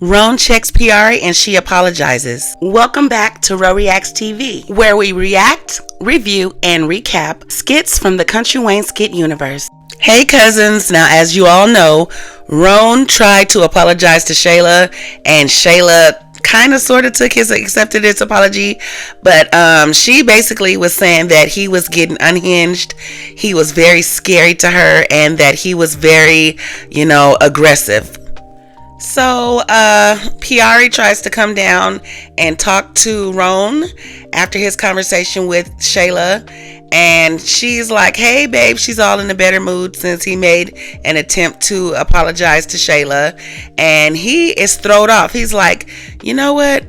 Rone checks Piarry and she apologizes. Welcome back to Rone Reacts TV, where we react, review, and recap skits from the Country Wayne skit universe. Hey cousins, now as you all know, Rone tried to apologize to Shayla, and Shayla kind of sort of accepted his apology, but she basically was saying that he was getting unhinged, he was very scary to her, and that he was very, aggressive. So Piarry tries to come down and talk to Rone after his conversation with Shayla, and she's like, hey babe, she's all in a better mood since he made an attempt to apologize to Shayla, and he is thrown off. He's like, you know what,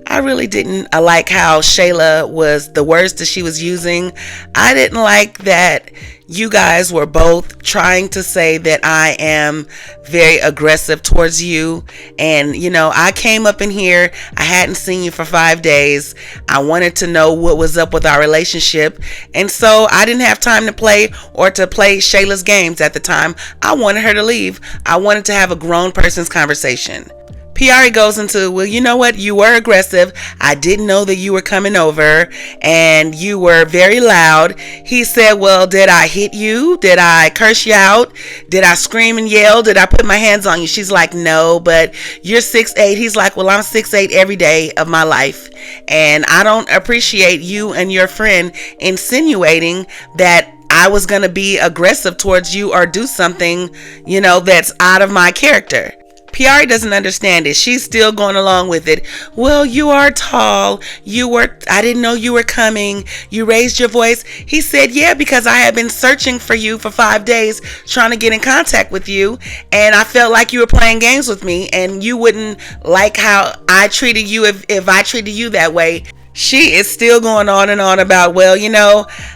I really didn't like how Shayla was, the words that she was using. I didn't like that you guys were both trying to say that I am very aggressive towards you. And, I came up in here. I hadn't seen you for 5 days. I wanted to know what was up with our relationship. And so I didn't have time to play Shayla's games at the time. I wanted her to leave. I wanted to have a grown person's conversation. Piarry goes into, well, you know what? You were aggressive. I didn't know that you were coming over, and you were very loud. He said, well, did I hit you? Did I curse you out? Did I scream and yell? Did I put my hands on you? She's like, no, but you're 6'8". He's like, well, I'm 6'8" every day of my life, and I don't appreciate you and your friend insinuating that I was going to be aggressive towards you or do something, that's out of my character. Piarry doesn't understand it. She's still going along with it. Well, you are tall. I didn't know you were coming. You raised your voice. He said, yeah, because I had been searching for you for 5 days, trying to get in contact with you. And I felt like you were playing games with me, and you wouldn't like how I treated you if I treated you that way. She is still going on and on about, well,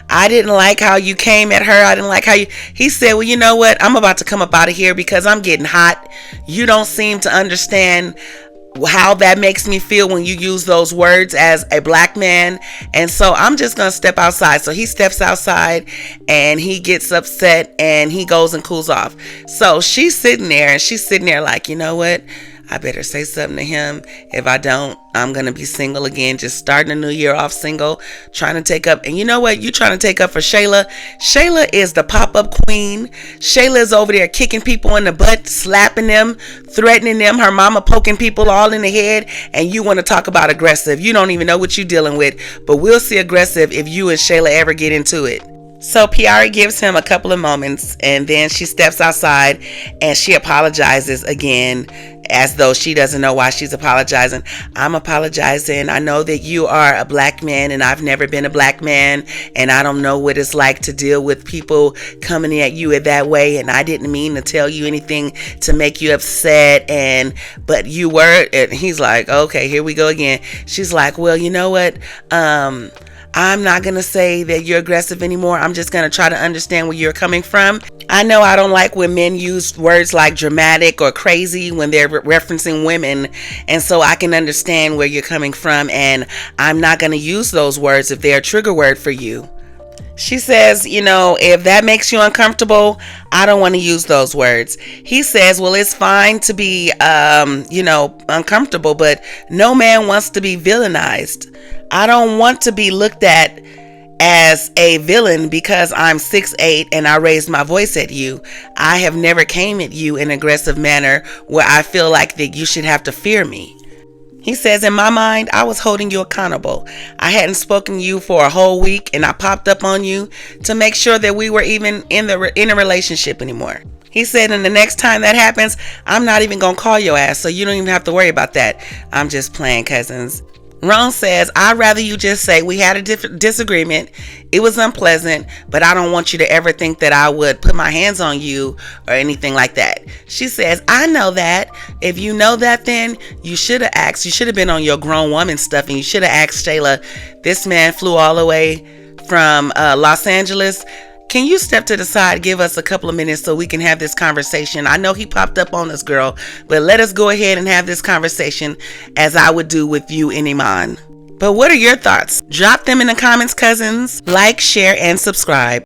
I didn't like how you came at her. I didn't like how you... He said, well, you know what? I'm about to come up out of here because I'm getting hot. You don't seem to understand how that makes me feel when you use those words as a black man. And so I'm just going to step outside. So he steps outside and he gets upset and he goes and cools off. So she's sitting there like, you know what? I better say something to him. If I don't, I'm going to be single again. Just starting a new year off single, trying to take up. And you know what? You trying to take up for Shayla. Shayla is the pop-up queen. Shayla is over there kicking people in the butt, slapping them, threatening them. Her mama poking people all in the head. And you want to talk about aggressive. You don't even know what you're dealing with. But we'll see aggressive if you and Shayla ever get into it. So Piarry gives him a couple of moments, and then she steps outside and she apologizes again, as though she doesn't know why she's apologizing. I'm apologizing. I know that you are a black man and I've never been a black man, and I don't know what it's like to deal with people coming at you that way, and I didn't mean to tell you anything to make you upset, but you were. And he's like, okay, here we go again. She's like, well, you know what? I'm not going to say that you're aggressive anymore. I'm just going to try to understand where you're coming from. I know I don't like when men use words like dramatic or crazy when they're referencing women. And so I can understand where you're coming from. And I'm not going to use those words if they're a trigger word for you. She says, if that makes you uncomfortable, I don't want to use those words. He says, well, it's fine to be, uncomfortable, but no man wants to be villainized. I don't want to be looked at as a villain because I'm 6'8" and I raised my voice at you. I have never came at you in an aggressive manner where I feel like that you should have to fear me. He says, in my mind, I was holding you accountable. I hadn't spoken to you for a whole week, and I popped up on you to make sure that we were even in a relationship anymore. He said, and the next time that happens, I'm not even going to call your ass, so you don't even have to worry about that. I'm just playing, cousins. Rone says, I'd rather you just say we had a disagreement. It was unpleasant, but I don't want you to ever think that I would put my hands on you or anything like that. She says, I know that. If you know that, then you should have asked. You should have been on your grown woman stuff, and you should have asked Shayla. This man flew all the way from Los Angeles. Can you step to the side, give us a couple of minutes so we can have this conversation? I know he popped up on us, girl, but let us go ahead and have this conversation as I would do with you and Iman. But what are your thoughts? Drop them in the comments, cousins. Like, share, and subscribe.